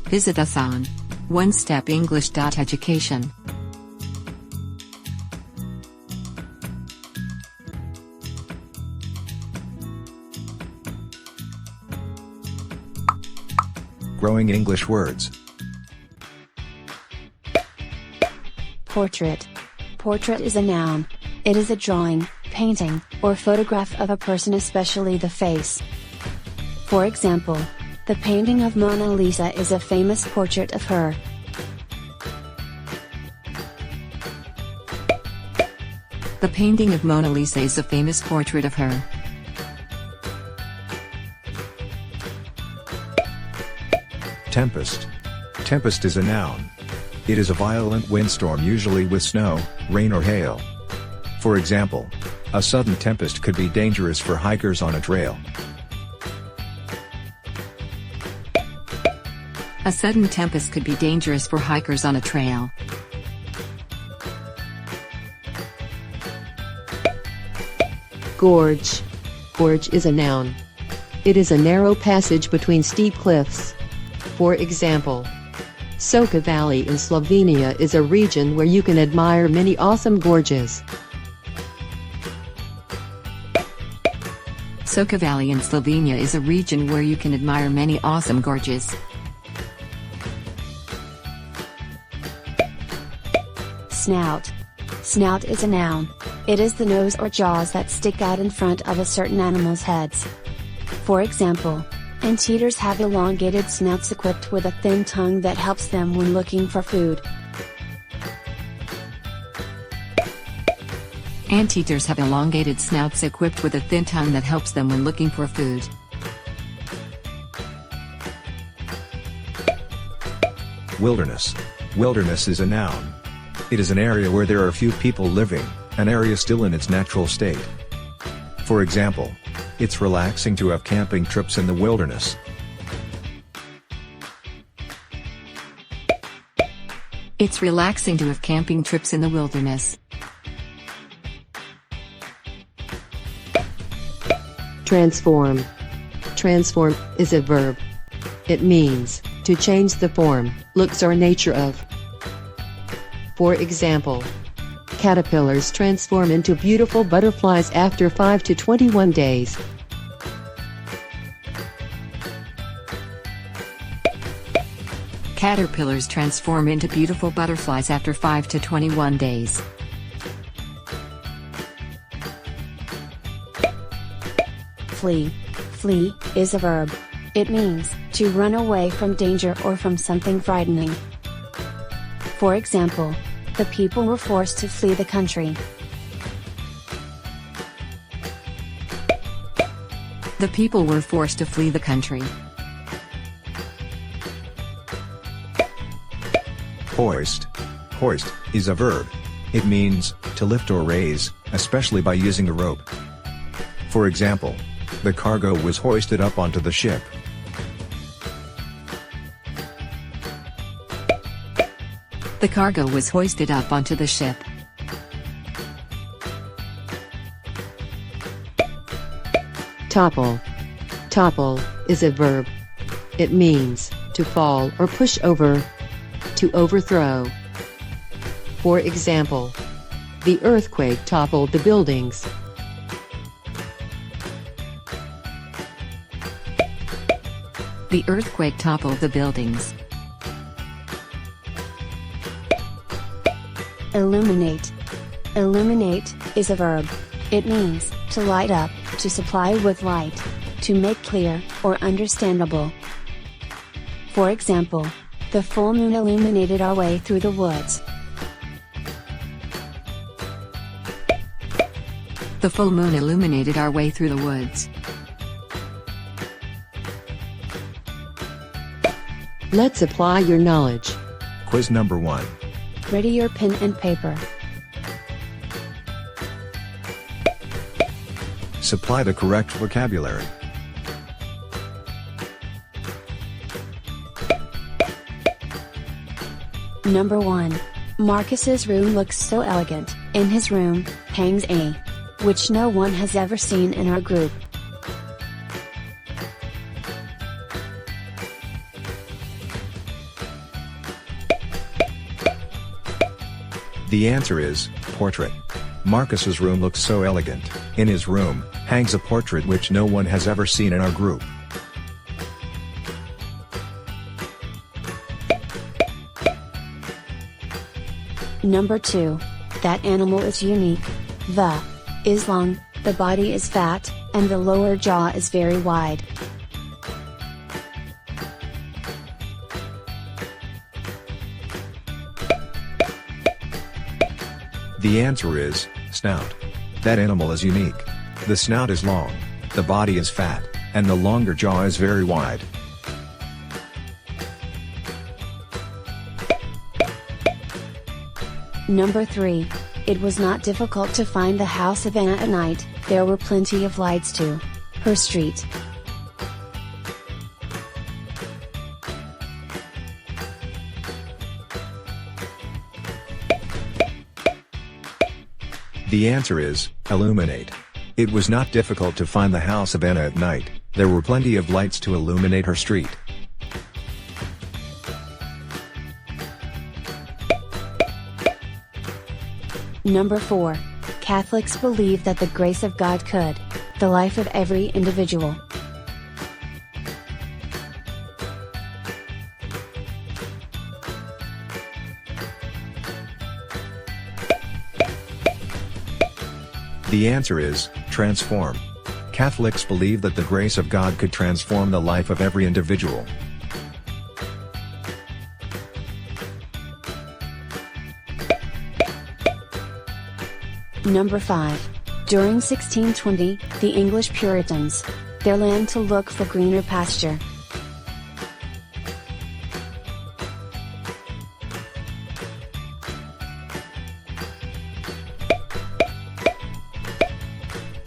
Visit us on onestepenglish.education. Growing English words. Portrait. Portrait is a noun. It is a drawing, painting, or photograph of a person, especially the face. For example, the painting of Mona Lisa is a famous portrait of her. The painting of Mona Lisa is a famous portrait of her. Tempest. Tempest is a noun. It is a violent windstorm, usually with snow, rain or hail. For example, a sudden tempest could be dangerous for hikers on a trail. A sudden tempest could be dangerous for hikers on a trail. Gorge. Gorge is a noun. It is a narrow passage between steep cliffs. For example, Soka Valley in Slovenia is a region where you can admire many awesome gorges. Soka Valley in Slovenia is a region where you can admire many awesome gorges. Snout. Snout is a noun. It is the nose or jaws that stick out in front of a certain animal's heads. For example, anteaters have elongated snouts equipped with a thin tongue that helps them when looking for food. Anteaters have elongated snouts equipped with a thin tongue that helps them when looking for food. Wilderness. Wilderness is a noun. It is an area where there are few people living, an area still in its natural state. For example, it's relaxing to have camping trips in the wilderness. It's relaxing to have camping trips in the wilderness. Transform. Transform is a verb. It means to change the form, looks or nature of. For example, caterpillars transform into beautiful butterflies after 5 to 21 days. Caterpillars transform into beautiful butterflies after 5 to 21 days. Flee. Flee is a verb. It means to run away from danger or from something frightening. For example, the people were forced to flee the country. The people were forced to flee the country. Hoist. Hoist is a verb. It means to lift or raise, especially by using a rope. For example, the cargo was hoisted up onto the ship. The cargo was hoisted up onto the ship. Topple. Topple is a verb. It means to fall or push over, to overthrow. For example, the earthquake toppled the buildings. The earthquake toppled the buildings. Illuminate. Illuminate is a verb. It means to light up, to supply with light, to make clear or understandable. For example, the full moon illuminated our way through the woods. The full moon illuminated our way through the woods. Let's apply your knowledge. Quiz number 1. Ready your pen and paper. Supply the correct vocabulary. Number 1. Marcus's room looks so elegant. In his room hangs a, which no one has ever seen in our group. The answer is portrait. Marcus's room looks so elegant. In his room hangs a portrait which no one has ever seen in our group. Number 2. That animal is unique. The is long, the body is fat, and the lower jaw is very wide. The answer is snout. That animal is unique. The snout is long, the body is fat, and the longer jaw is very wide. Number 3. It was not difficult to find the house of Anna at night, there were plenty of lights to her street. The answer is illuminate. It was not difficult to find the house of Anna at night, there were plenty of lights to illuminate her street. Number 4. Catholics believe that the grace of God could the life of every individual. The answer is transform. Catholics believe that the grace of God could transform the life of every individual. Number 5. During 1620, the English Puritans their land to look for greener pasture.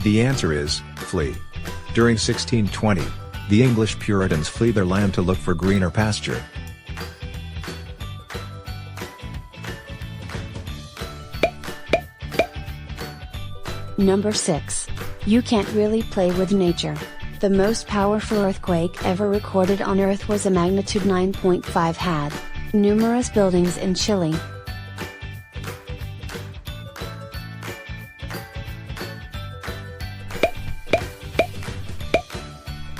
The answer is flee. During 1620, the English Puritans flee their land to look for greener pasture. Number 6. You can't really play with nature. The most powerful earthquake ever recorded on Earth was a magnitude 9.5 had numerous buildings in Chile.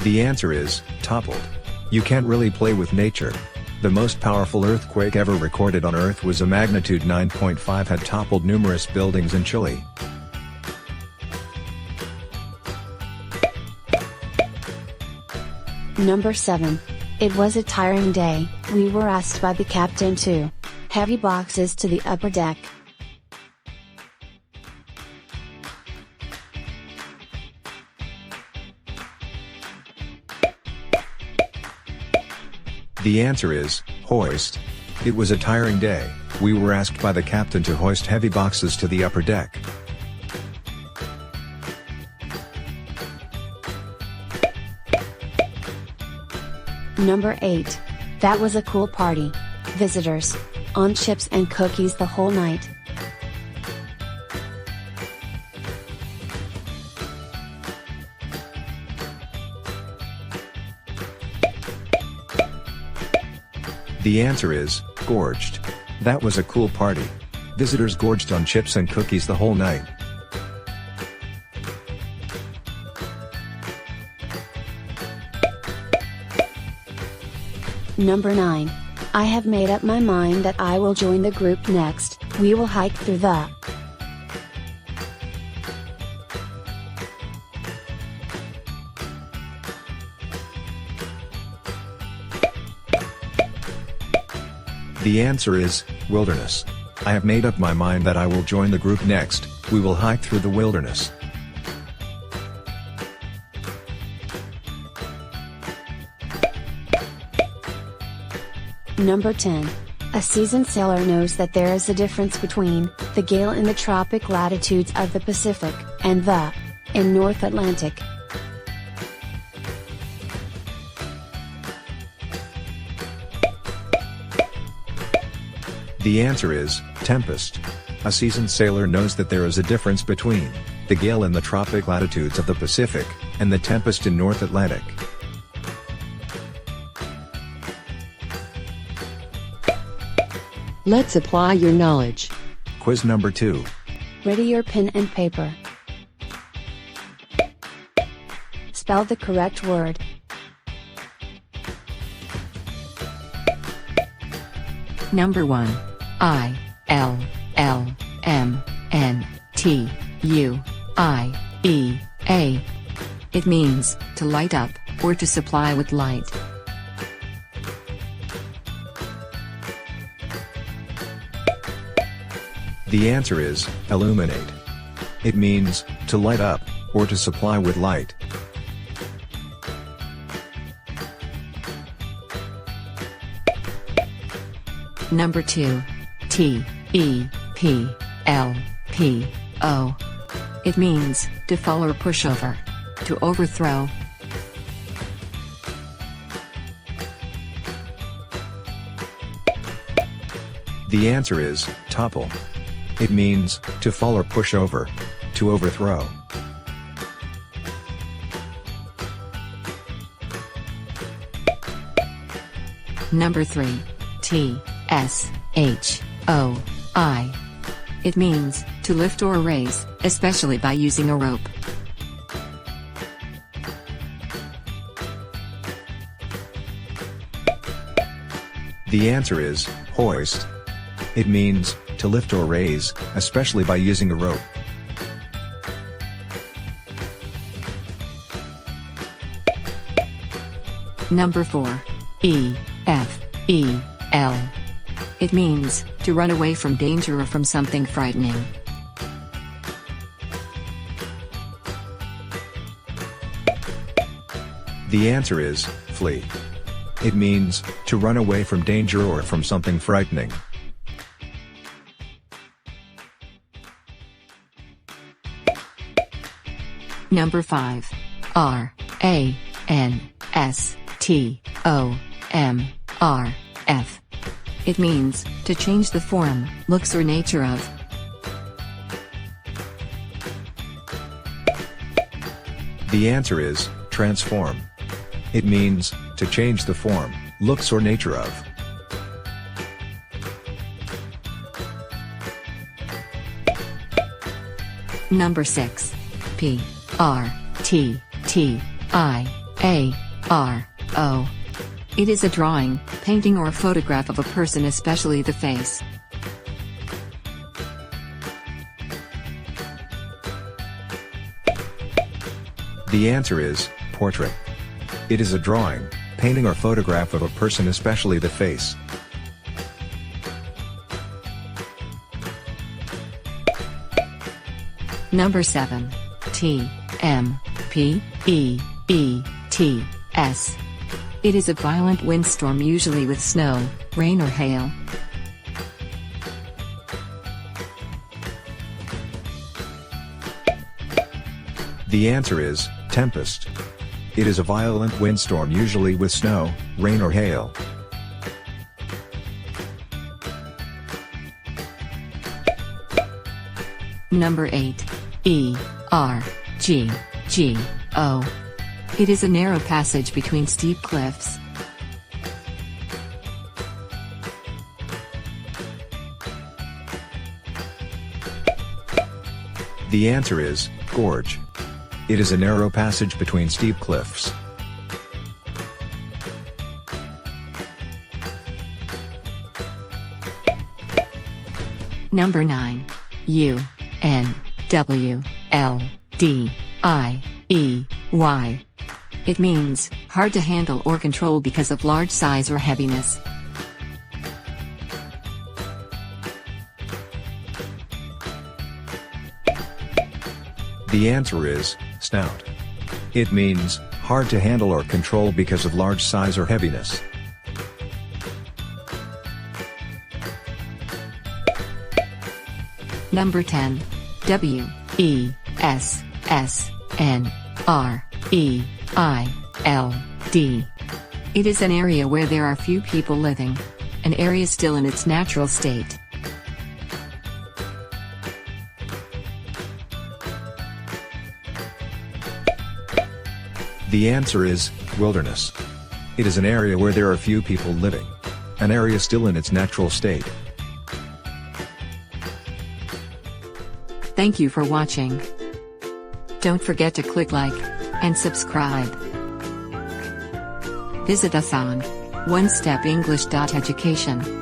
The answer is toppled. You can't really play with nature. The most powerful earthquake ever recorded on Earth was a magnitude 9.5 had toppled numerous buildings in Chile. Number 7. It was a tiring day, we were asked by the captain to heavy boxes to the upper deck. The answer is hoist. It was a tiring day, we were asked by the captain to hoist heavy boxes to the upper deck. Number 8. That was a cool party. Visitors on chips and cookies the whole night. The answer is gorged. That was a cool party. Visitors gorged on chips and cookies the whole night. Number 9. I have made up my mind that I will join the group next, we will hike through the. The answer is wilderness. I have made up my mind that I will join the group next, we will hike through the wilderness. Number 10. A seasoned sailor knows that there is a difference between the gale in the tropic latitudes of the Pacific and the in North Atlantic. The answer is tempest. A seasoned sailor knows that there is a difference between the gale in the tropic latitudes of the Pacific and the tempest in North Atlantic. Let's apply your knowledge. Quiz number 2. Ready your pen and paper. Spell the correct word. Number 1. ILLMNTUIEA. It means to light up, or to supply with light. The answer is illuminate. It means to light up, or to supply with light. Number 2. TEPLPO. It means to fall or push over, to overthrow. The answer is topple. It means to fall or push over, to overthrow. Number 3. TSHOI. It means to lift or raise, especially by using a rope. The answer is hoist. It means to lift or raise, especially by using a rope. Number 4. EFEL. It means to run away from danger or from something frightening. The answer is flee. It means to run away from danger or from something frightening. Number 5. RANSTOMRF. It means to change the form, looks or nature of. The answer is transform. It means to change the form, looks or nature of. Number 6. PRTTIARO. It is a drawing, painting or photograph of a person, especially the face. The answer is portrait. It is a drawing, painting or photograph of a person, especially the face. Number 7. TMPEETS. It is a violent windstorm, usually with snow, rain or hail. The answer is tempest. It is a violent windstorm, usually with snow, rain or hail. Number 8. ERGGO. It is a narrow passage between steep cliffs. The answer is gorge. It is a narrow passage between steep cliffs. Number 9. UNWLDIEY. It means hard to handle or control because of large size or heaviness. The answer is snout. It means hard to handle or control because of large size or heaviness. Number 10. WESSNREILD. It is an area where there are few people living. An area still in its natural state. The answer is wilderness. It is an area where there are few people living. An area still in its natural state. Thank you for watching. Don't forget to click like and subscribe. Visit us on onestepenglish.education.